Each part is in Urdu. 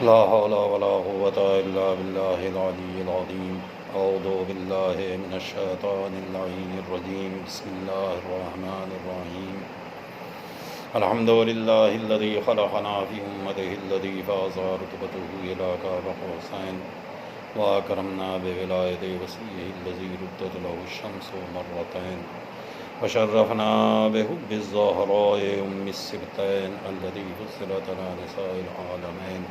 لا حول ولا قوة إلا بالله العلي العظيم. أعوذ بالله من الشيطان اللعين الرجيم. بسم الله الرحمن الرحيم. الحمد لله الذي خلقنا في أمته الذي فاز رتبته إلى كعب قوسين وأكرمنا بولاية وصيه الذي ردت له الشمس مرتين وشرفنا بحب الزهراء أم السبتين الذي فصلت على نساء العالمين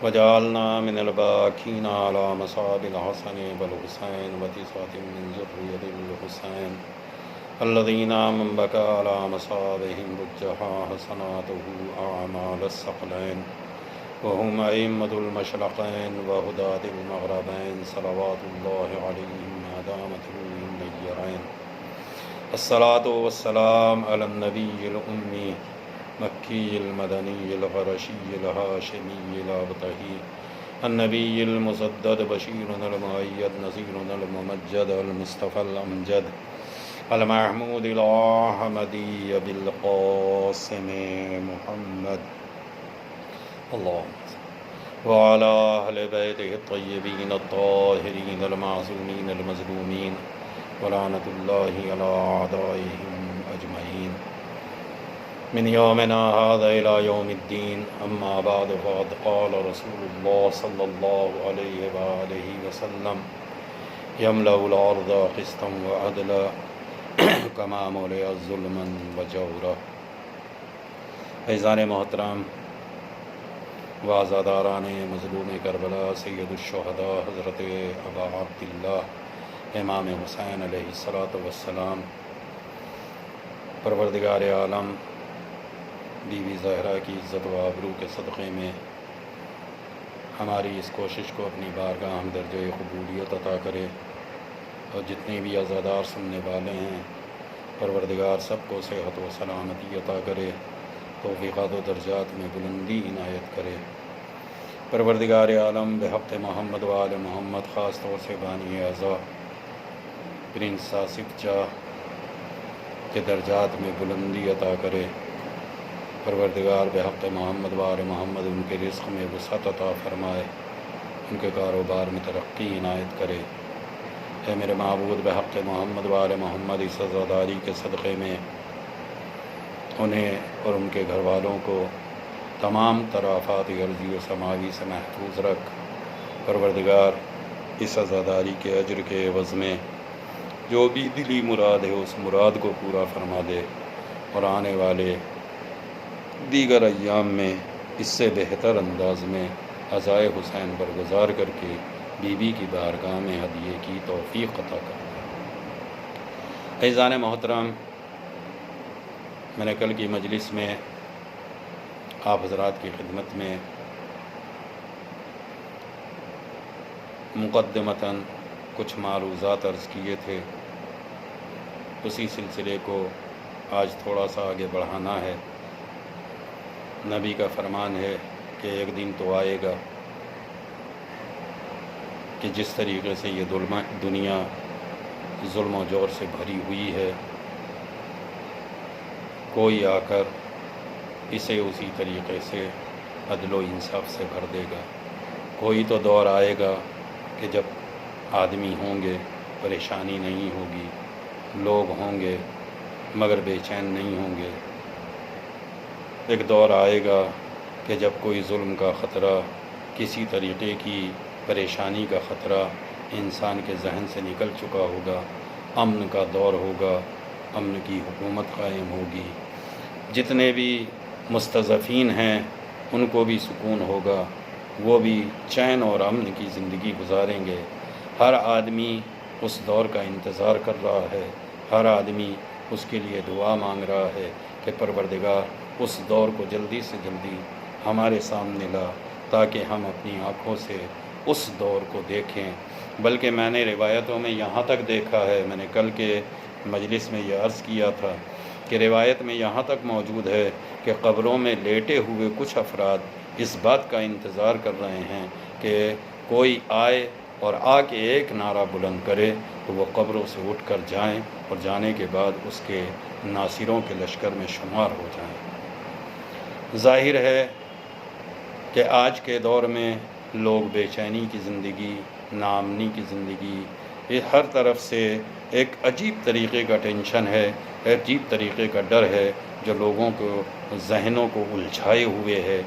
وجعلنا من الباكين على مصاب الحسن والحسين وتسعة من ذرية الحسين الذين من بكى على مصابهم رجحا حسناته أعمال الثقلين وهم أئمة المشرقين وهداة المغربين صلوات الله عليهم ما دامت روحهم نيرين. الصلاة والسلام على النبي الأمي مكي المدني القرشي الهاشمي الأبطحي النبي المسدد بشيرنا المؤيد نذيرنا الممجد المصطفى الأمجد المحمود الأحمدي بالقاسم محمد اللهم وعلى أهل بيته الطيبين الطاهرين المعصومين المظلومين ولعنة الله على أعدائهم أجمعين من يومنا هذا إلى يوم الدين. أما بعد فقد قال رسول الله صلى الله عليه وآله وسلم يملأ الأرض قسطا وعدلا كما ملئت ظلما وجورا. فیضان محترم وعزاداران مظلوم کربلا سید الشہداء حضرت ابا عبداللہ امام حسین علیہ السلام، پروردگار عالم بی بی زہرا کی عزت و آبرو کے صدقے میں ہماری اس کوشش کو اپنی بارگاہ ہم درجہ قبولیت عطا کرے، اور جتنے بھی عزادار سننے والے ہیں پروردگار سب کو صحت و سلامتی عطا کرے، توفیقات و درجات میں بلندی عنایت کرے۔ پروردگار عالم بحق محمد و آل محمد، خاص طور سے بانی اعضا پرنس آصف جاہ کے درجات میں بلندی عطا کرے۔ پروردگار بحق محمد و آل محمد ان کے رزق میں وسعت عطا فرمائے، ان کے کاروبار میں ترقی عنایت کرے۔ اے میرے معبود بحق محمد و آل محمد، اس عزاداری کے صدقے میں انہیں اور ان کے گھر والوں کو تمام تر آفات ارضی و سماوی سے محفوظ رکھ۔ پروردگار اس عزاداری کے اجر کے عوض میں جو بھی دلی مراد ہے اس مراد کو پورا فرما دے، اور آنے والے دیگر ایام میں اس سے بہتر انداز میں عزائے حسین پر گزار کر کے بی بی کی بارگاہ میں ہدیے کی توفیق عطا کر دے۔ عزیزان محترم، میں نے کل کی مجلس میں آپ حضرات کی خدمت میں مقدمتاً کچھ معروضات عرض کیے تھے، اسی سلسلے کو آج تھوڑا سا آگے بڑھانا ہے۔ نبی کا فرمان ہے کہ ایک دن تو آئے گا کہ جس طریقے سے یہ دنیا ظلم و جور سے بھری ہوئی ہے، کوئی آ کر اسے اسی طریقے سے عدل و انصاف سے بھر دے گا۔ کوئی تو دور آئے گا کہ جب آدمی ہوں گے پریشانی نہیں ہوگی، لوگ ہوں گے مگر بے چین نہیں ہوں گے۔ ایک دور آئے گا کہ جب کوئی ظلم کا خطرہ، کسی طریقے کی پریشانی کا خطرہ انسان کے ذہن سے نکل چکا ہوگا، امن کا دور ہوگا، امن کی حکومت قائم ہوگی، جتنے بھی مستضعفین ہیں ان کو بھی سکون ہوگا، وہ بھی چین اور امن کی زندگی گزاریں گے۔ ہر آدمی اس دور کا انتظار کر رہا ہے، ہر آدمی اس کے لیے دعا مانگ رہا ہے کہ پروردگار اس دور کو جلدی سے جلدی ہمارے سامنے لا، تاکہ ہم اپنی آنکھوں سے اس دور کو دیکھیں۔ بلکہ میں نے روایتوں میں یہاں تک دیکھا ہے، میں نے کل کے مجلس میں یہ عرض کیا تھا کہ روایت میں یہاں تک موجود ہے کہ قبروں میں لیٹے ہوئے کچھ افراد اس بات کا انتظار کر رہے ہیں کہ کوئی آئے اور آ کے ایک نعرہ بلند کرے تو وہ قبروں سے اٹھ کر جائیں، اور جانے کے بعد اس کے ناصروں کے لشکر میں شمار ہو جائیں۔ ظاہر ہے کہ آج کے دور میں لوگ بے چینی کی زندگی، ناامنی کی زندگی، یہ ہر طرف سے ایک عجیب طریقے کا ٹینشن ہے، عجیب طریقے کا ڈر ہے جو لوگوں کو ذہنوں کو الجھائے ہوئے ہے،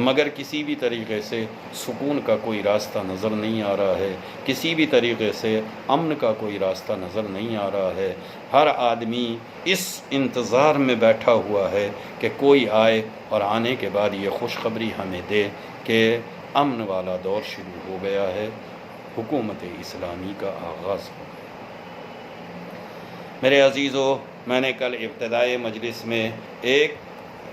مگر کسی بھی طریقے سے سکون کا کوئی راستہ نظر نہیں آ رہا ہے، کسی بھی طریقے سے امن کا کوئی راستہ نظر نہیں آ رہا ہے۔ ہر آدمی اس انتظار میں بیٹھا ہوا ہے کہ کوئی آئے اور آنے کے بعد یہ خوشخبری ہمیں دے کہ امن والا دور شروع ہو گیا ہے، حکومت اسلامی کا آغاز ہو گیا۔ میرے عزیزو، میں نے کل ابتدائی مجلس میں ایک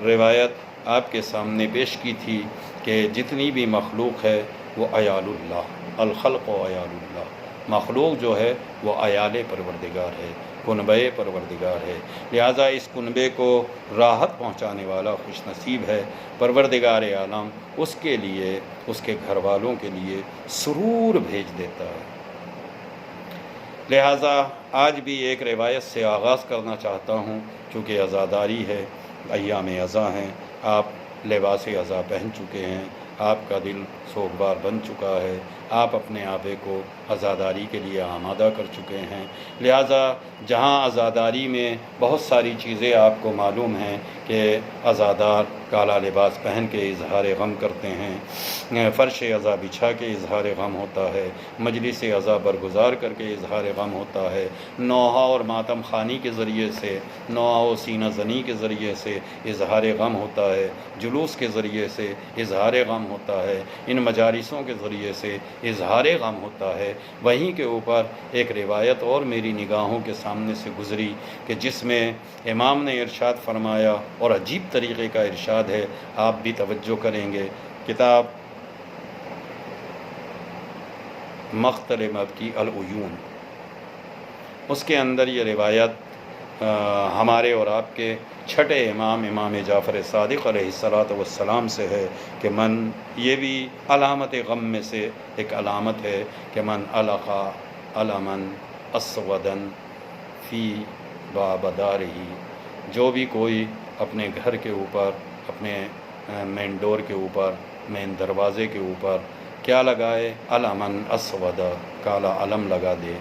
روایت آپ کے سامنے پیش کی تھی کہ جتنی بھی مخلوق ہے وہ عیال اللہ، الخلق و عیال اللہ، مخلوق جو ہے وہ عیال پروردگار ہے، کنبہ پروردگار ہے، لہٰذا اس کنبے کو راحت پہنچانے والا خوش نصیب ہے پروردگار عالم، اس کے لیے، اس کے گھر والوں کے لیے سرور بھیج دیتا ہے۔ لہٰذا آج بھی ایک روایت سے آغاز کرنا چاہتا ہوں، چونکہ عزاداری ہے، ایام عزا ہیں، آپ لباس عزا پہن چکے ہیں، آپ کا دل سوگوار بن چکا ہے، آپ اپنے آپے کو عزاداری کے لیے آمادہ کر چکے ہیں، لہٰذا جہاں عزاداری میں بہت ساری چیزیں آپ کو معلوم ہیں کہ عزادار کالا لباس پہن کے اظہار غم کرتے ہیں، فرش عزا بچھا کے اظہار غم ہوتا ہے، مجلس عزا برگزار کر کے اظہار غم ہوتا ہے، نوحہ اور ماتم خوانی کے ذریعے سے، نوحہ و سینہ زنی کے ذریعے سے اظہار غم ہوتا ہے، جلوس کے ذریعے سے اظہار غم ہوتا ہے، ان مجالسوں کے ذریعے سے اظہار غم ہوتا ہے۔ وہیں کے اوپر ایک روایت اور میری نگاہوں کے سامنے سے گزری کہ جس میں امام نے ارشاد فرمایا، اور عجیب طریقے کا ارشاد ہے، آپ بھی توجہ کریں گے، کتاب مختلمت کی العیون، اس کے اندر یہ روایت ہمارے اور آپ کے چھٹے امام جعفر صادق علیہ الصلاۃ والسلام سے ہے کہ یہ بھی علامت غم میں سے ایک علامت ہے کہ من علقا علمن اسودن فی باب دارہ، جو بھی کوئی اپنے گھر کے اوپر، اپنے مین ڈور کے اوپر، مین دروازے کے اوپر کیا لگائے؟ علمن اسودا، کالا علم لگا دے،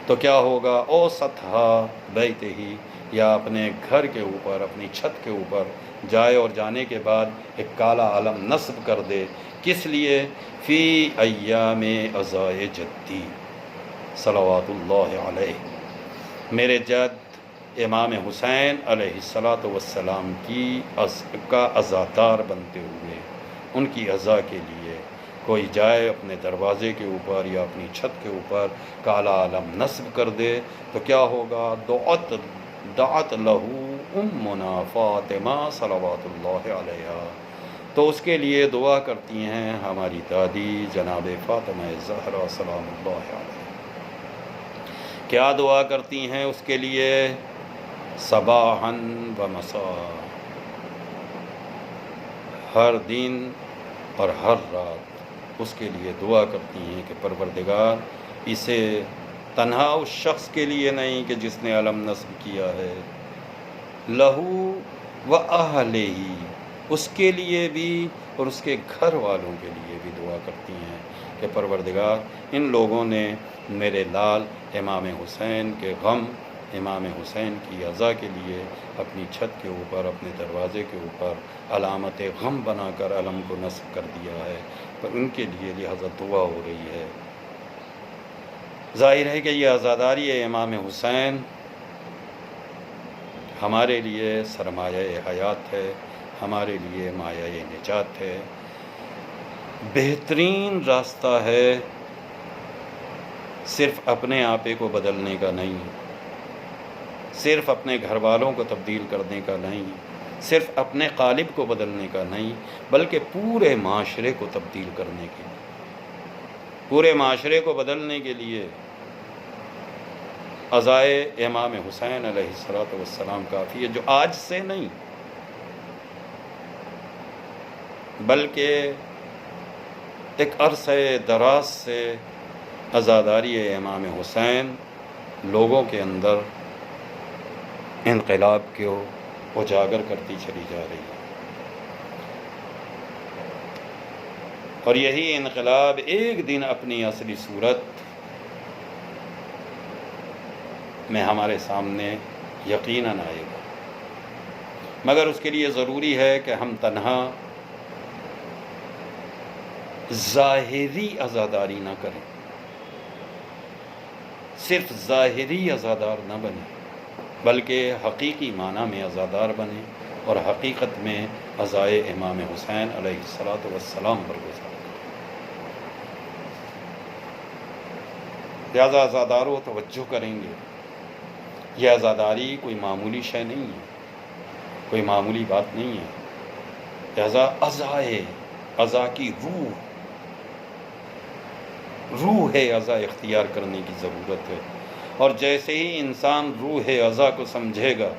تو کیا ہوگا؟ او سطح بیت ہی، یا اپنے گھر کے اوپر، اپنی چھت کے اوپر جائے اور جانے کے بعد ایک کالا علم نصب کر دے، کس لیے؟ فی ایام عزائے جدی صلوات اللہ علیہ، میرے جد امام حسین علیہ الصلاۃ والسلام کا عزادار بنتے ہوئے، ان کی عزا کے لیے کوئی جائے اپنے دروازے کے اوپر یا اپنی چھت کے اوپر کالا علم نصب کر دے تو کیا ہوگا؟ دعت لہو امنا فاطمہ صلوات اللہ علیہا، تو اس کے لیے دعا کرتی ہیں ہماری دادی جناب فاطمہ زہرا سلام اللہ علیہ۔ کیا دعا کرتی ہیں اس کے لیے؟ صباحاً و مساء، ہر دن اور ہر رات اس کے لیے دعا کرتی ہیں کہ پروردگار اسے تنہا اس شخص کے لیے نہیں کہ جس نے علم نصب کیا ہے، لہو و اہلہ، اس کے لیے بھی اور اس کے گھر والوں کے لیے بھی دعا کرتی ہیں کہ پروردگار ان لوگوں نے میرے لال امام حسین کے غم، امام حسین کی عزا کے لیے اپنی چھت کے اوپر، اپنے دروازے کے اوپر علامت غم بنا کر علم کو نصب کر دیا ہے، پر ان کے لیے لہذا دعا ہو رہی ہے۔ ظاہر ہے کہ یہ عزاداری امام حسین ہمارے لیے سرمایہ حیات ہے، ہمارے لیے مایہ نجات ہے، بہترین راستہ ہے، صرف اپنے آپے کو بدلنے کا نہیں، صرف اپنے گھر والوں کو تبدیل کرنے کا نہیں، صرف اپنے قالب کو بدلنے کا نہیں، بلکہ پورے معاشرے کو تبدیل کرنے کے لیے، پورے معاشرے کو بدلنے کے لیے عزائے امام حسین علیہ السلام کافی ہے، جو آج سے نہیں بلکہ ایک عرصہ دراز سے عزاداری امام حسین لوگوں کے اندر انقلاب کو اجاگر کرتی چلی جا رہی ہے۔ اور یہی انقلاب ایک دن اپنی اصلی صورت میں ہمارے سامنے یقیناً آئے گا، مگر اس کے لیے ضروری ہے کہ ہم تنہا ظاہری عزاداری نہ کریں، صرف ظاہری عزادار نہ بنیں، بلکہ حقیقی معنی میں عزادار بنیں اور حقیقت میں عزائے امام حسین علیہ السلام پر گزاریں۔ لہذا عزاداروں توجہ کریں گے، یہ عزاداری کوئی معمولی شے نہیں ہے، کوئی معمولی بات نہیں ہے۔ لہذا عزا کی روح عزا اختیار کرنے کی ضرورت ہے، اور جیسے ہی انسان روح عزا کو سمجھے گا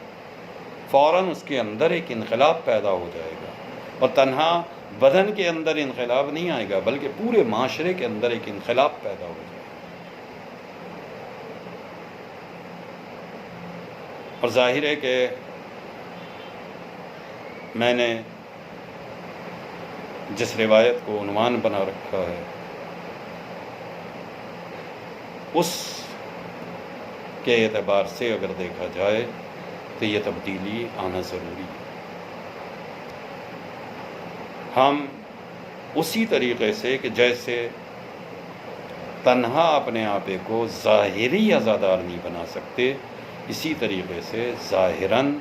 فوراً اس کے اندر ایک انقلاب پیدا ہو جائے گا، اور تنہا بدن کے اندر انقلاب نہیں آئے گا بلکہ پورے معاشرے کے اندر ایک انقلاب پیدا ہو جائے گا۔ اور ظاہر ہے کہ میں نے جس روایت کو عنوان بنا رکھا ہے اس کے اعتبار سے اگر دیکھا جائے تو یہ تبدیلی آنا ضروری ہے۔ ہم اسی طریقے سے کہ جیسے تنہا اپنے آپ کو ظاہری عزادار نہیں بنا سکتے، اسی طریقے سے ظاہراً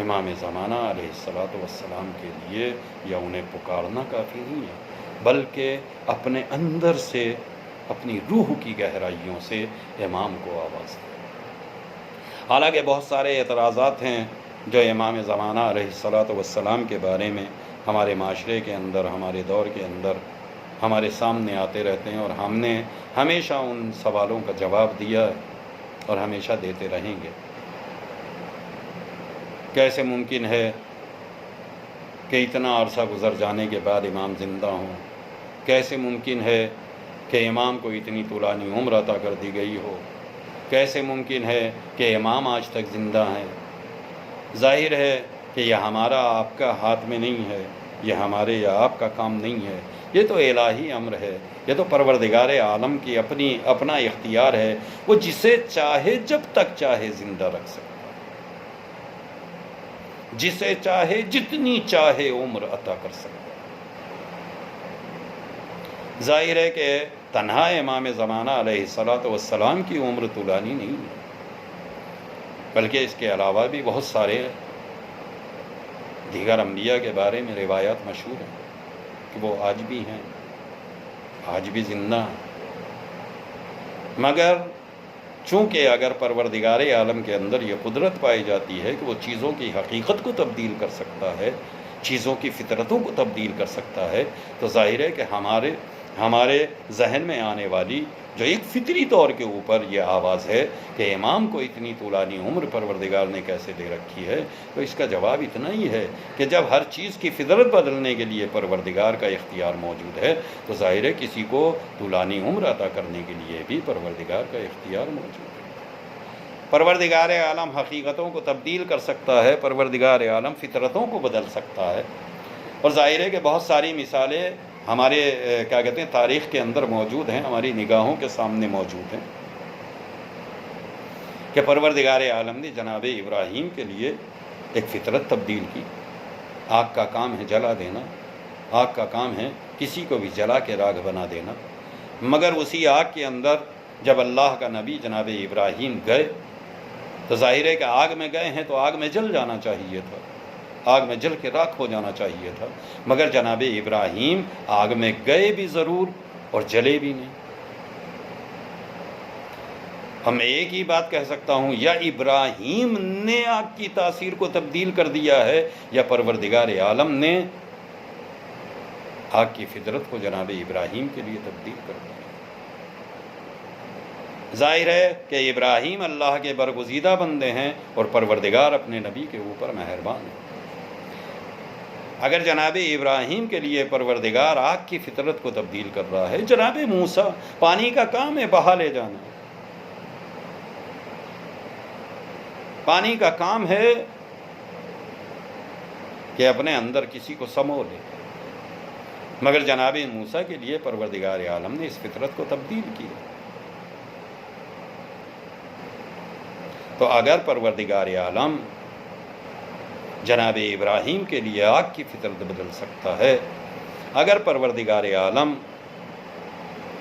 امام زمانہ علیہ السلام کے لیے یا انہیں پکارنا کافی نہیں ہے، بلکہ اپنے اندر سے، اپنی روح کی گہرائیوں سے امام کو آواز دے۔ حالانکہ بہت سارے اعتراضات ہیں جو امام زمانہ علیہ السلام کے بارے میں ہمارے معاشرے کے اندر، ہمارے دور کے اندر ہمارے سامنے آتے رہتے ہیں، اور ہم نے ہمیشہ ان سوالوں کا جواب دیا ہے اور ہمیشہ دیتے رہیں گے۔ کیسے ممکن ہے کہ اتنا عرصہ گزر جانے کے بعد امام زندہ ہوں؟ کیسے ممکن ہے کہ امام کو اتنی طولانی عمر عطا کر دی گئی ہو؟ کیسے ممکن ہے کہ امام آج تک زندہ ہیں؟ ظاہر ہے کہ یہ ہمارا آپ کا ہاتھ میں نہیں ہے، یہ ہمارے یا آپ کا کام نہیں ہے، یہ تو الہی امر ہے، یہ تو پروردگار عالم کی اپنا اختیار ہے، وہ جسے چاہے جب تک چاہے زندہ رکھ سکتا ہے، جسے چاہے جتنی چاہے عمر عطا کر سکتا ہے۔ ظاہر ہے کہ تنہا امام زمانہ علیہ السلام کی عمر طولانی نہیں ہے، بلکہ اس کے علاوہ بھی بہت سارے دیگر انبیاء کے بارے میں روایات مشہور ہیں کہ وہ آج بھی ہیں، آج بھی زندہ ہیں، مگر چونکہ اگر پروردگار عالم کے اندر یہ قدرت پائی جاتی ہے کہ وہ چیزوں کی حقیقت کو تبدیل کر سکتا ہے، چیزوں کی فطرتوں کو تبدیل کر سکتا ہے، تو ظاہر ہے کہ ہمارے ذہن میں آنے والی جو ایک فطری طور کے اوپر یہ آواز ہے کہ امام کو اتنی طولانی عمر پروردگار نے کیسے دے رکھی ہے، تو اس کا جواب اتنا ہی ہے کہ جب ہر چیز کی فطرت بدلنے کے لیے پروردگار کا اختیار موجود ہے تو ظاہر ہے کسی کو طولانی عمر عطا کرنے کے لیے بھی پروردگار کا اختیار موجود ہے۔ پروردگار عالم حقیقتوں کو تبدیل کر سکتا ہے، پروردگار عالم فطرتوں کو بدل سکتا ہے، اور ظاہر ہے کہ بہت ساری مثالیں ہمارے تاریخ کے اندر موجود ہیں، ہماری نگاہوں کے سامنے موجود ہیں کہ پروردگار عالم نے جناب ابراہیم کے لیے ایک فطرت تبدیل کی۔ آگ کا کام ہے جلا دینا، آگ کا کام ہے کسی کو بھی جلا کے راکھ بنا دینا، مگر اسی آگ کے اندر جب اللہ کا نبی جناب ابراہیم گئے تو ظاہر ہے کہ آگ میں گئے ہیں تو آگ میں جل جانا چاہیے تھا، آگ میں جل کے راکھ ہو جانا چاہیے تھا، مگر جناب ابراہیم آگ میں گئے بھی ضرور اور جلے بھی نہیں۔ ہم ایک ہی بات کہہ سکتا ہوں، یا ابراہیم نے آگ کی تاثیر کو تبدیل کر دیا ہے یا پروردگار عالم نے آگ کی فطرت کو جناب ابراہیم کے لیے تبدیل کر دیا۔ ظاہر ہے کہ ابراہیم اللہ کے برگزیدہ بندے ہیں اور پروردگار اپنے نبی کے اوپر مہربان ہے۔ اگر جناب ابراہیم کے لیے پروردگار آگ کی فطرت کو تبدیل کر رہا ہے، جناب موسیٰ پانی کا کام ہے بہا لے جانا، پانی کا کام ہے کہ اپنے اندر کسی کو سمو لے، مگر جناب موسیٰ کے لیے پروردگار عالم نے اس فطرت کو تبدیل کیا۔ تو اگر پروردگار عالم جناب ابراہیم کے لیے آگ کی فطرت بدل سکتا ہے، اگر پروردگار عالم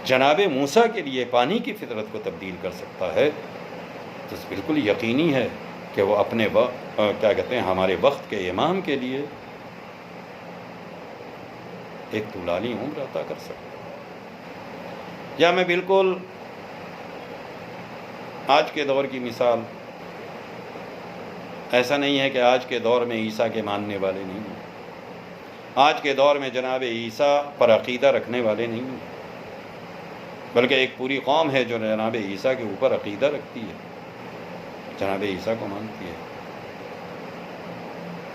جناب موسیٰ کے لیے پانی کی فطرت کو تبدیل کر سکتا ہے، تو بالکل یقینی ہے کہ وہ اپنے ہمارے وقت کے امام کے لیے ایک طولانی عمر عطا کر سکتا ہے۔ یا میں بالکل آج کے دور کی مثال، ایسا نہیں ہے کہ آج کے دور میں عیسیٰ کے ماننے والے نہیں ہیں، آج کے دور میں جناب عیسیٰ پر عقیدہ رکھنے والے نہیں ہیں، بلکہ ایک پوری قوم ہے جو جناب عیسیٰ کے اوپر عقیدہ رکھتی ہے، جناب عیسیٰ کو مانتی ہے۔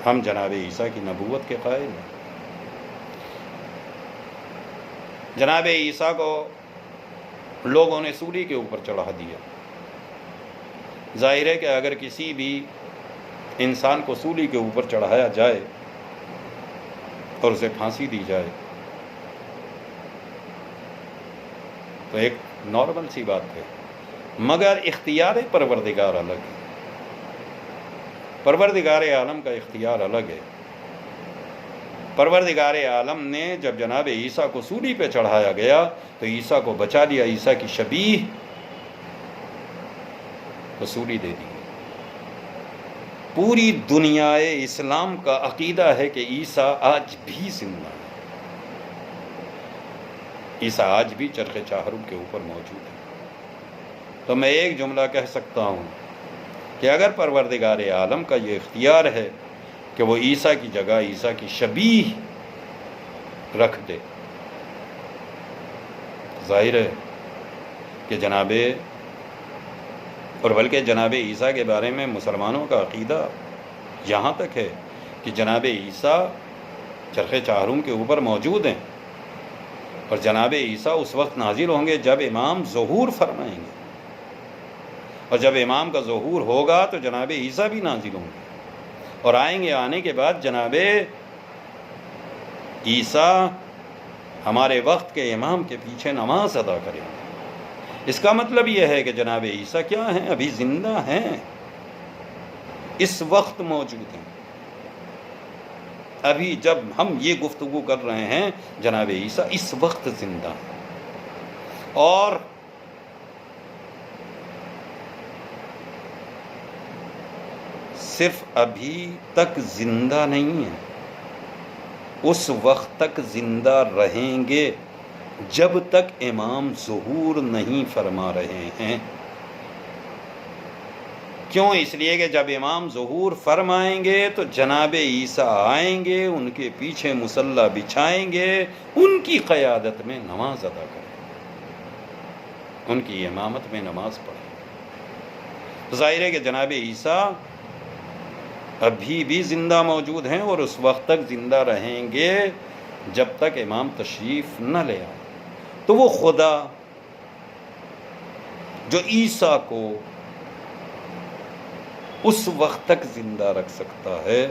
ہم جناب عیسیٰ کی نبوت کے قائل ہیں۔ جناب عیسیٰ کو لوگوں نے سولی کے اوپر چڑھا دیا۔ ظاہر ہے کہ اگر کسی بھی انسان کو سولی کے اوپر چڑھایا جائے اور اسے پھانسی دی جائے تو ایک نارمل سی بات ہے، مگر اختیار پروردگار الگ ہے، پروردگار عالم کا اختیار الگ ہے۔ پروردگار عالم نے جب جناب عیسیٰ کو سولی پہ چڑھایا گیا تو عیسیٰ کو بچا لیا، عیسیٰ کی شبیہ کو سولی دے دی۔ پوری دنیا اسلام کا عقیدہ ہے کہ عیسیٰ آج بھی زندہ ہے، عیسیٰ آج بھی چرخ چاہرب کے اوپر موجود ہے۔ تو میں ایک جملہ کہہ سکتا ہوں کہ اگر پروردگار عالم کا یہ اختیار ہے کہ وہ عیسیٰ کی جگہ عیسیٰ کی شبیہ رکھ دے، ظاہر ہے کہ اور بلکہ جناب عیسیٰ کے بارے میں مسلمانوں کا عقیدہ یہاں تک ہے کہ جناب عیسیٰ چرخ چاہرم کے اوپر موجود ہیں، اور جناب عیسیٰ اس وقت نازل ہوں گے جب امام ظہور فرمائیں گے، اور جب امام کا ظہور ہوگا تو جناب عیسیٰ بھی نازل ہوں گے اور آئیں گے۔ آنے کے بعد جناب عیسیٰ ہمارے وقت کے امام کے پیچھے نماز ادا کریں گے۔ اس کا مطلب یہ ہے کہ جناب عیسیٰ کیا ہیں؟ ابھی زندہ ہیں، اس وقت موجود ہیں۔ ابھی جب ہم یہ گفتگو کر رہے ہیں جناب عیسیٰ اس وقت زندہ ہیں، اور صرف ابھی تک زندہ نہیں ہیں، اس وقت تک زندہ رہیں گے جب تک امام ظہور نہیں فرما رہے ہیں۔ کیوں؟ اس لیے کہ جب امام ظہور فرمائیں گے تو جناب عیسیٰ آئیں گے، ان کے پیچھے مصلی بچھائیں گے، ان کی قیادت میں نماز ادا کریں گے، ان کی امامت میں نماز پڑھیں گے۔ ظاہر ہے کہ جناب عیسیٰ ابھی بھی زندہ موجود ہیں اور اس وقت تک زندہ رہیں گے جب تک امام تشریف نہ لے آئے۔ تو وہ خدا جو عیسیٰ کو اس وقت تک زندہ رکھ سکتا ہے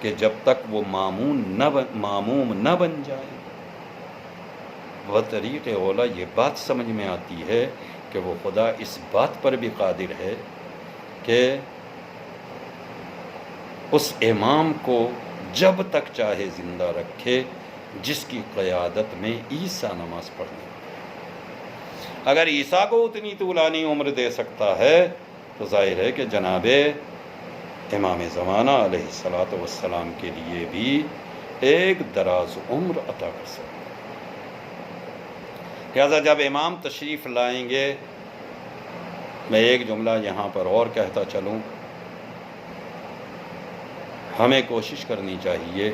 کہ جب تک وہ معموم نہ بن جائے، بطریق اولا یہ بات سمجھ میں آتی ہے کہ وہ خدا اس بات پر بھی قادر ہے کہ اس امام کو جب تک چاہے زندہ رکھے جس کی قیادت میں عیسیٰ نماز پڑھنے۔ اگر عیسیٰ کو اتنی طولانی عمر دے سکتا ہے تو ظاہر ہے کہ جناب امام زمانہ علیہ الصلاۃ والسلام کے لیے بھی ایک دراز عمر عطا کر سکتا ہے۔ لہٰذا جب امام تشریف لائیں گے، میں ایک جملہ یہاں پر اور کہتا چلوں، ہمیں کوشش کرنی چاہیے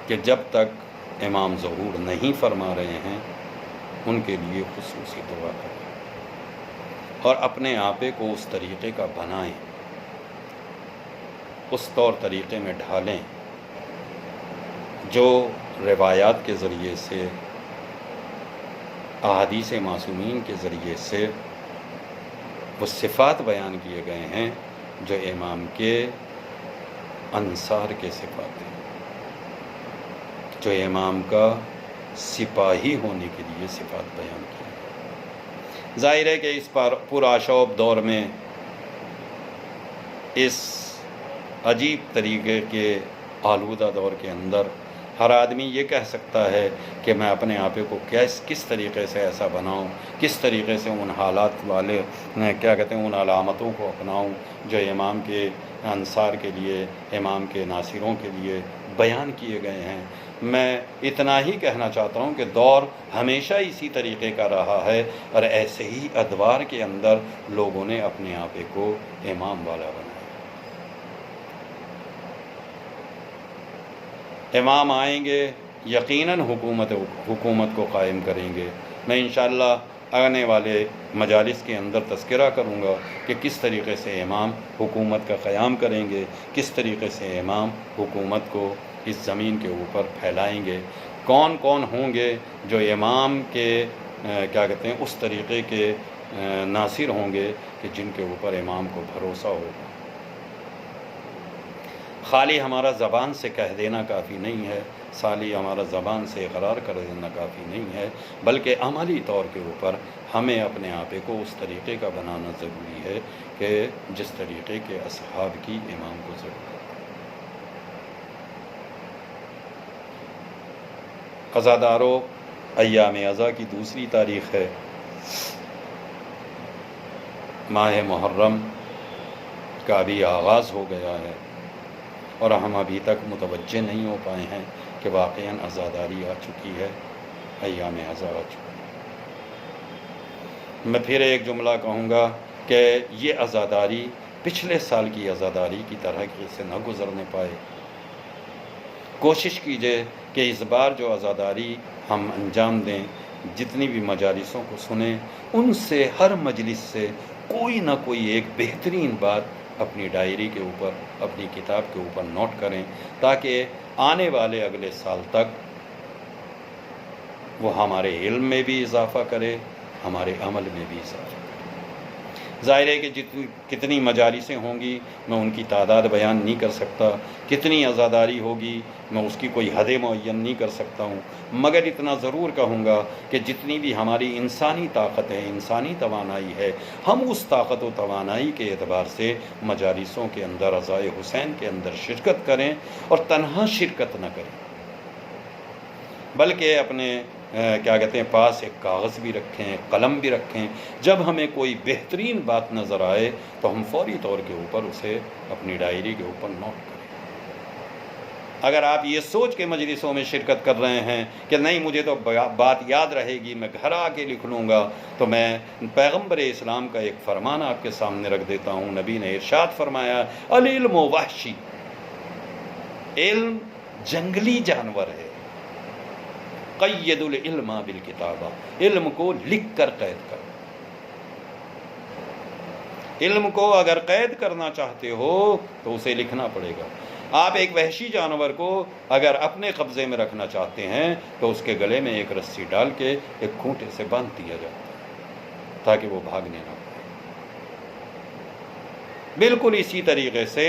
کہ جب تک امام ظہور نہیں فرما رہے ہیں ان کے لیے خصوصی دعا کریں اور اپنے آپے کو اس طریقے کا بنائیں، اس طور طریقے میں ڈھالیں جو روایات کے ذریعے سے، احادیث معصومین کے ذریعے سے وہ صفات بیان کیے گئے ہیں جو امام کے انصار کے صفات ہیں۔ جو امام کا سپاہی ہونے کے لیے صفات بیان کی۔ ظاہر ہے کہ اس پرآشوب دور میں، اس عجیب طریقے کے آلودہ دور کے اندر، ہر آدمی یہ کہہ سکتا ہے کہ میں اپنے آپ کو کس طریقے سے ایسا بناؤں، کس طریقے سے ان حالات والے ان علامتوں کو اپناؤں جو امام کے انصار کے لیے، امام کے ناصروں کے لیے بیان کیے گئے ہیں۔ میں اتنا ہی کہنا چاہتا ہوں کہ دور ہمیشہ اسی طریقے کا رہا ہے، اور ایسے ہی ادوار کے اندر لوگوں نے اپنے آپ کو امام والا بنایا۔ امام آئیں گے، یقیناً حکومت کو قائم کریں گے۔ میں انشاءاللہ آنے والے مجالس کے اندر تذکرہ کروں گا کہ کس طریقے سے امام حکومت کا قیام کریں گے، کس طریقے سے امام حکومت کو اس زمین کے اوپر پھیلائیں گے، کون کون ہوں گے جو امام کے اس طریقے کے ناصر ہوں گے کہ جن کے اوپر امام کو بھروسہ ہوگا۔ خالی ہمارا زبان سے کہہ دینا کافی نہیں ہے، خالی ہمارا زبان سے اقرار کر دینا کافی نہیں ہے، بلکہ عملی طور کے اوپر ہمیں اپنے آپ کو اس طریقے کا بنانا ضروری ہے کہ جس طریقے کے اصحاب کی امام کو ضرورت ہے۔ عزادارو، ایام عزا کی دوسری تاریخ ہے، ماہ محرم کا بھی آغاز ہو گیا ہے، اور ہم ابھی تک متوجہ نہیں ہو پائے ہیں کہ واقعاً عزاداری آ چکی ہے، ایام عزا آ چکی ہے۔ میں پھر ایک جملہ کہوں گا کہ یہ عزاداری پچھلے سال کی عزاداری کی طرح سے نہ گزرنے پائے۔ کوشش کیجئے کہ اس بار جو عزاداری ہم انجام دیں، جتنی بھی مجالسوں کو سنیں، ان سے ہر مجلس سے کوئی نہ کوئی ایک بہترین بات اپنی ڈائری کے اوپر، اپنی کتاب کے اوپر نوٹ کریں، تاکہ آنے والے اگلے سال تک وہ ہمارے علم میں بھی اضافہ کرے، ہمارے عمل میں بھی اضافہ کرے۔ ظاہر ہے کہ کتنی مجالسیں ہوں گی میں ان کی تعداد بیان نہیں کر سکتا، کتنی عزاداری ہوگی میں اس کی کوئی حد معین نہیں کر سکتا ہوں، مگر اتنا ضرور کہوں گا کہ جتنی بھی ہماری انسانی طاقت ہے، انسانی توانائی ہے، ہم اس طاقت و توانائی کے اعتبار سے مجالسوں کے اندر، عزائے حسین کے اندر شرکت کریں، اور تنہا شرکت نہ کریں، بلکہ اپنے پاس ایک کاغذ بھی رکھیں، قلم بھی رکھیں۔ جب ہمیں کوئی بہترین بات نظر آئے تو ہم فوری طور کے اوپر اسے اپنی ڈائری کے اوپر نوٹ کریں۔ اگر آپ یہ سوچ کے مجلسوں میں شرکت کر رہے ہیں کہ نہیں مجھے تو بات یاد رہے گی، میں گھر آ کے لکھ لوں گا، تو میں پیغمبر اسلام کا ایک فرمان آپ کے سامنے رکھ دیتا ہوں۔ نبی نے ارشاد فرمایا، العلم وحشی، علم جنگلی جانور ہے، قید العلم بالکتابہ، علم کو لکھ کر قید کر۔ علم کو اگر قید کرنا چاہتے ہو تو اسے لکھنا پڑے گا۔ آپ ایک وحشی جانور کو اگر اپنے قبضے میں رکھنا چاہتے ہیں تو اس کے گلے میں ایک رسی ڈال کے ایک کھوٹے سے باندھ دیا جاتا ہے تاکہ وہ بھاگنے نہ پائے۔ بالکل اسی طریقے سے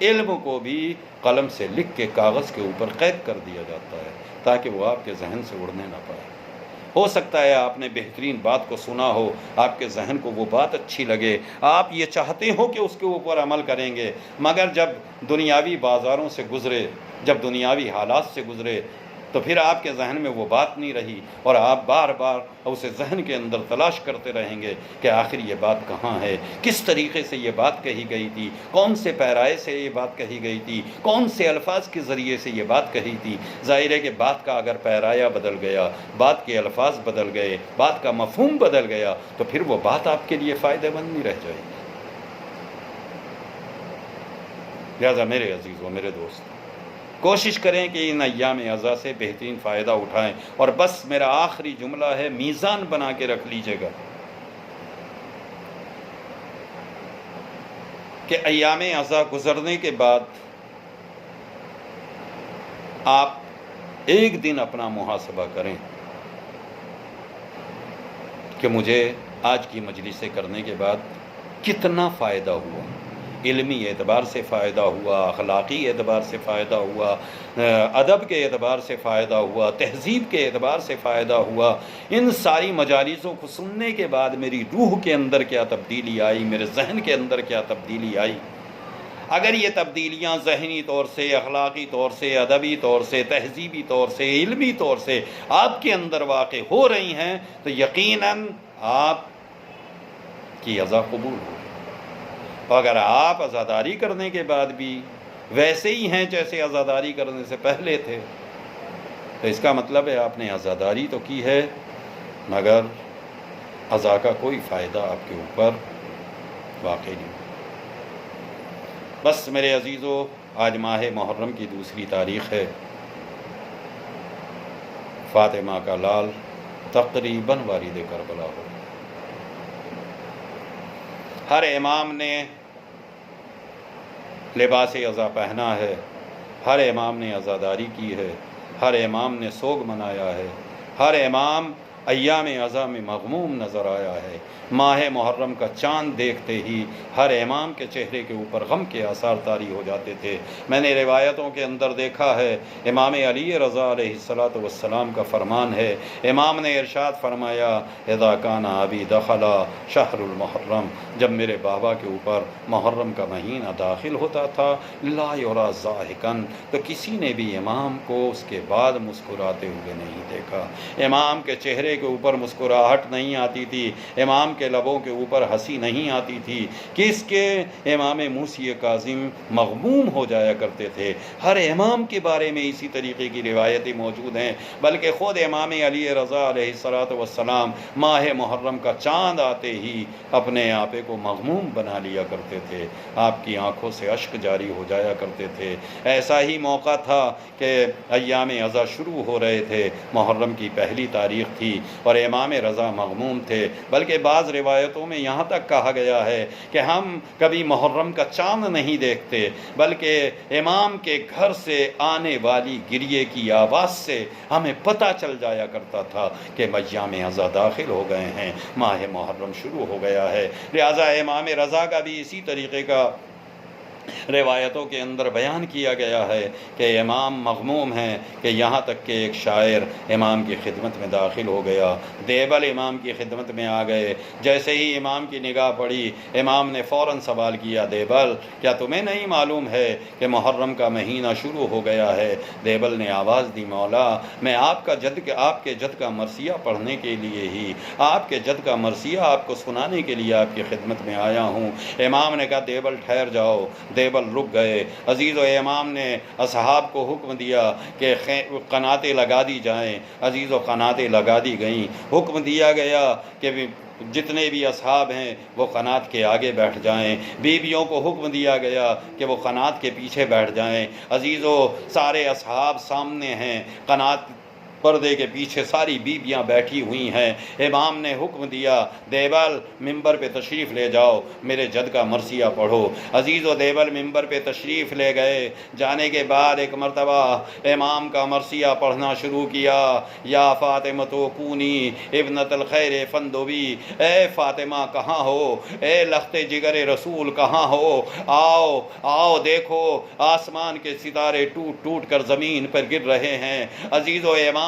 علم کو بھی قلم سے لکھ کے کاغذ کے اوپر قید کر دیا جاتا ہے تاکہ وہ آپ کے ذہن سے اڑنے نہ پائے۔ ہو سکتا ہے آپ نے بہترین بات کو سنا ہو، آپ کے ذہن کو وہ بات اچھی لگے، آپ یہ چاہتے ہو کہ اس کے اوپر عمل کریں گے، مگر جب دنیاوی بازاروں سے گزرے، جب دنیاوی حالات سے گزرے تو پھر آپ کے ذہن میں وہ بات نہیں رہی، اور آپ بار بار اسے ذہن کے اندر تلاش کرتے رہیں گے کہ آخر یہ بات کہاں ہے، کس طریقے سے یہ بات کہی گئی تھی، کون سے پیرائے سے یہ بات کہی گئی تھی، کون سے الفاظ کے ذریعے سے یہ بات کہی تھی۔ ظاہر ہے کہ بات کا اگر پیرایا بدل گیا، بات کے الفاظ بدل گئے، بات کا مفہوم بدل گیا تو پھر وہ بات آپ کے لیے فائدہ مند نہیں رہ جائے گی۔ لہٰذا میرے عزیزوں، میرے دوست، کوشش کریں کہ ان ایام عزا سے بہترین فائدہ اٹھائیں۔ اور بس میرا آخری جملہ ہے، میزان بنا کے رکھ لیجئے گا کہ ایام عزا گزرنے کے بعد آپ ایک دن اپنا محاسبہ کریں کہ مجھے آج کی مجلسیں کرنے کے بعد کتنا فائدہ ہوا۔ علمی اعتبار سے فائدہ ہوا، اخلاقی اعتبار سے فائدہ ہوا، ادب کے اعتبار سے فائدہ ہوا، تہذیب کے اعتبار سے فائدہ ہوا۔ ان ساری مجالسوں کو سننے کے بعد میری روح کے اندر کیا تبدیلی آئی، میرے ذہن کے اندر کیا تبدیلی آئی۔ اگر یہ تبدیلیاں ذہنی طور سے، اخلاقی طور سے، ادبی طور سے، تہذیبی طور سے، علمی طور سے آپ کے اندر واقع ہو رہی ہیں تو یقیناً آپ کی عزا قبول ہو۔ اور اگر آپ عزاداری کرنے کے بعد بھی ویسے ہی ہیں جیسے عزاداری کرنے سے پہلے تھے تو اس کا مطلب ہے آپ نے عزاداری تو کی ہے مگر عزا کا کوئی فائدہ آپ کے اوپر واقع نہیں۔ بس میرے عزیزو، آج ماہ محرم کی دوسری تاریخ ہے۔ فاطمہ کا لال تقریباً وارد کربلا ہو۔ ہر امام نے لباس عزا پہنا ہے، ہر امام نے عزاداری کی ہے، ہر امام نے سوگ منایا ہے، ہر امام ایام عزا میں مغموم نظر آیا ہے۔ ماہ محرم کا چاند دیکھتے ہی ہر امام کے چہرے کے اوپر غم کے آثار طاری ہو جاتے تھے۔ میں نے روایتوں کے اندر دیکھا ہے، امام علی رضا علیہ السلام کا فرمان ہے، امام نے ارشاد فرمایا، اذا کان ابی دخل شہر المحرم، جب میرے بابا کے اوپر محرم کا مہینہ داخل ہوتا تھا، لا یرا ضاحکن، تو کسی نے بھی امام کو اس کے بعد مسکراتے ہوئے نہیں دیکھا۔ امام کے چہرے کے اوپر مسکراہٹ نہیں آتی تھی، امام کے لبوں کے اوپر ہنسی نہیں آتی تھی، کس کے امام موسی کاظم مغموم ہو جایا کرتے تھے۔ ہر امام کے بارے میں اسی طریقے کی روایتیں موجود ہیں، بلکہ خود امام علی رضا علیہ السلام ماہ محرم کا چاند آتے ہی اپنے آپے کو مغموم بنا لیا کرتے تھے، آپ کی آنکھوں سے اشک جاری ہو جایا کرتے تھے۔ ایسا ہی موقع تھا کہ ایام عزا شروع ہو رہے تھے، محرم کی پہلی تاریخ تھی اور امام رضا مغموم تھے، بلکہ بعض روایتوں میں یہاں تک کہا گیا ہے کہ ہم کبھی محرم کا چاند نہیں دیکھتے، بلکہ امام کے گھر سے آنے والی گریے کی آواز سے ہمیں پتہ چل جایا کرتا تھا کہ ایام عزا داخل ہو گئے ہیں، ماہ محرم شروع ہو گیا ہے۔ لہٰذا امام رضا کا بھی اسی طریقے کا روایتوں کے اندر بیان کیا گیا ہے کہ امام مغموم ہیں کہ یہاں تک کہ ایک شاعر امام کی خدمت میں داخل ہو گیا، دیبل امام کی خدمت میں آ گئے۔ جیسے ہی امام کی نگاہ پڑی، امام نے فوراً سوال کیا، دیبل کیا تمہیں نہیں معلوم ہے کہ محرم کا مہینہ شروع ہو گیا ہے؟ دیبل نے آواز دی، مولا میں آپ کے جد کا مرثیہ پڑھنے کے لیے ہی، آپ کے جد کا مرثیہ آپ کو سنانے کے لیے آپ کی خدمت میں آیا ہوں۔ امام نے کہا، دیبل ٹھہر جاؤ۔ دیبل رک گئے۔ عزیز و امام نے اصحاب کو حکم دیا کہ قناتیں لگا دی جائیں۔ عزیز و قناتیں لگا دی گئیں۔ حکم دیا گیا کہ جتنے بھی اصحاب ہیں وہ قنات کے آگے بیٹھ جائیں، بیویوں کو حکم دیا گیا کہ وہ قنات کے پیچھے بیٹھ جائیں۔ عزیزو، سارے اصحاب سامنے ہیں، قنات پردے کے پیچھے ساری بیویاں بیٹھی ہوئی ہیں۔ امام نے حکم دیا، دیبل ممبر پہ تشریف لے جاؤ، میرے جد کا مرثیہ پڑھو۔ عزیز و دیبل ممبر پہ تشریف لے گئے۔ جانے کے بعد ایک مرتبہ امام کا مرثیہ پڑھنا شروع کیا، یا فاطمہ کونی ابنت الخیر فندوی، اے فاطمہ کہاں ہو، اے لخت جگر رسول کہاں ہو، آؤ آؤ دیکھو آسمان کے ستارے ٹوٹ ٹوٹ کر زمین پر گر رہے ہیں۔ عزیز و امام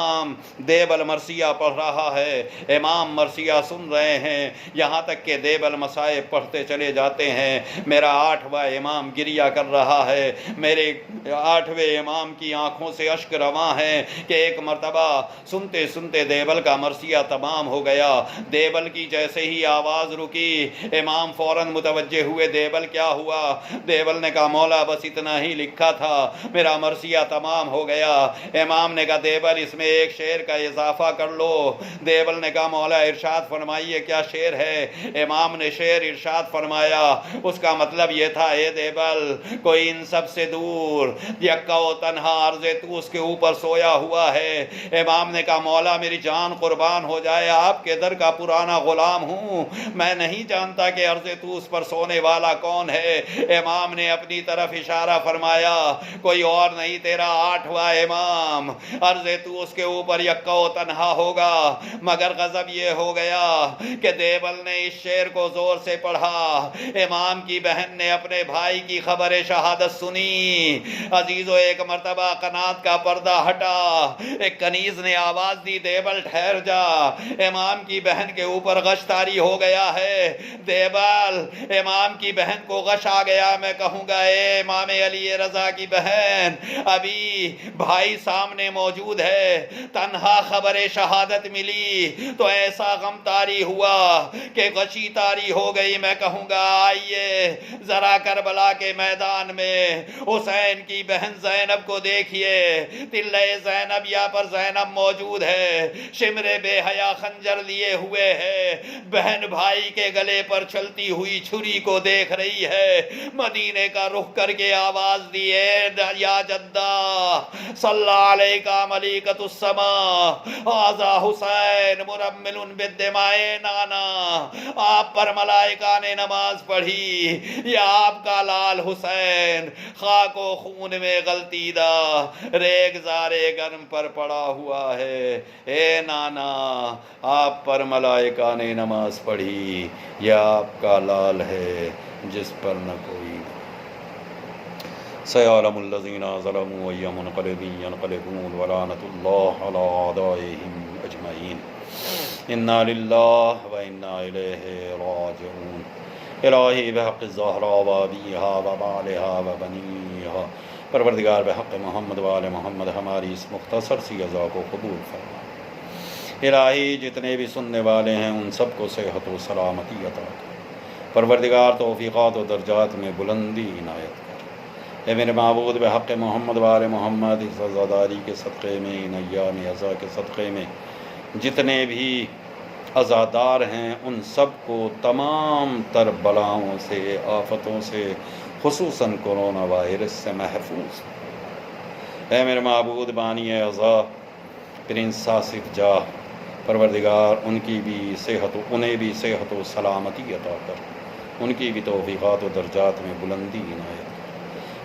دیبل مرثیہ پڑھ رہا ہے، امام مرثیہ سن رہے ہیں، یہاں تک کہ دیبل مصائب پڑھتے چلے جاتے ہیں۔ میرا 8واں امام گریہ کر رہا ہے، میرے 8ویں امام کی آنکھوں سے اشک رواں ہیں کہ ایک مرتبہ سنتے سنتے دیبل کا مرثیہ تمام ہو گیا۔ دیبل کی جیسے ہی آواز رکی، امام فوراً متوجہ ہوئے، دیبل کیا ہوا؟ دیبل نے کہا، مولا بس اتنا ہی لکھا تھا، میرا مرثیہ تمام ہو گیا۔ امام نے کہا، دیبل اس میں ایک شعر کا اضافہ کر لو۔ دیبل نے کہا، مولا ارشاد فرمائیے کیا شعر ہے؟ امام نے شعر ارشاد فرمایا، اس کا مطلب یہ تھا، اے دیبل کوئی ان سب سے دور یکا و تنہا عرض توس کے اوپر سویا ہوا ہے۔ امام نے کہا، مولا میری جان قربان ہو جائے، آپ کے در کا پرانا غلام ہوں، میں نہیں جانتا کہ عرض توس پر سونے والا کون ہے۔ امام نے اپنی طرف اشارہ فرمایا، کوئی اور نہیں، تیرا 8واں امام عرض توس کے اوپر یکا و تنہا ہوگا، مگر غضب یہ ہو گیا کہ دیوبل نے اس شعر کو زور سے پڑھا۔ امام کی بہن نے اپنے بھائی کی خبر شہادت سنی۔ عزیزو، ایک مرتبہ قنات کا پردہ ہٹا، ایک کنیز نے آواز دی، دیوبل ٹھہر جا، امام کی بہن کے اوپر غش طاری ہو گیا ہے۔ دیوبل، امام کی بہن کو غش آ گیا، میں کہوں گا اے امام علی رضا کی بہن، ابھی بھائی سامنے موجود ہے، تنہا خبر شہادت ملی تو ایسا غم طاری ہوا کہ غشی طاری ہو گئی۔ میں کہوں گا آئیے ذرا کربلا کے میدان میں حسین کی بہن زینب کو دیکھیے، تلے زینبیہ پر زینب موجود ہے، شمر بے حیا خنجر لیے ہوئے ہے، بہن بھائی کے گلے پر چلتی ہوئی چھری کو دیکھ رہی ہے۔ مدینے کا رخ کر کے آواز دیے، یا جدہ صلی علیکہ ملیکۃ السماء ھذا حسین مرمل بالدماء نانا، آپ پر ملائکہ نے نماز پڑھی، یا آپ کا لال حسین خاک و خون میں غلطیدہ ریگ زارے گرم پر پڑا ہوا ہے۔ اے نانا، آپ پر ملائکہ نے نماز پڑھی، یا آپ کا لال ہے جس پر نہ کوئی۔ سيعلم الذين ظلموا أي منقلب ينقلبون ولعنة الله على أعدائهم أجمعين إنا لله وإنا إليه راجعون۔ الہی بحق الزہرا وابیہا وبالہا وبنیہا، پروردگار بحق محمد وآل محمد ہماری اس مختصر سی عزا کو قبول فرما۔ الہی جتنے بھی سننے والے ہیں ان سب کو صحت و سلامتی عطا کر، پروردگار توفیقات و درجات میں بلندی عنایت کر۔ اے میرے معبود بحق محمد وآل محمد اس عزاداری کے صدقے میں، ان ایام عزا کے صدقے میں جتنے بھی عزادار ہیں ان سب کو تمام تر بلاؤں سے، آفتوں سے، خصوصاً کرونا وائرس سے محفوظ۔ اے میرے معبود بانی عزا پرنس آصف جاہ، پروردگار انہیں بھی صحت و سلامتی عطا کر، ان کی بھی توفیقات و درجات میں بلندی عنایت کر۔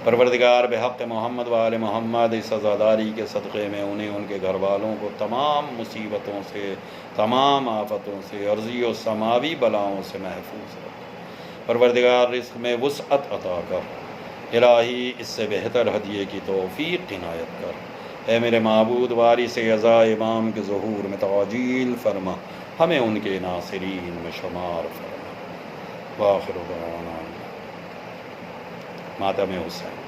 پروردگار بحق محمد وآل محمد اس عزاداری کے صدقے میں انہیں، ان کے گھر والوں کو تمام مصیبتوں سے، تمام آفتوں سے، عرضی و سماوی بلاؤں سے محفوظ رکھ۔ پروردگار رزق میں وسعت عطا کر، الہی اس سے بہتر ہدیے کی توفیق عنایت کر۔ اے میرے معبود وارث عزا امام کے ظہور میں تعجیل فرما، ہمیں ان کے ناصرین میں شمار فرما۔ وآخر دعوانا ماتم حسین۔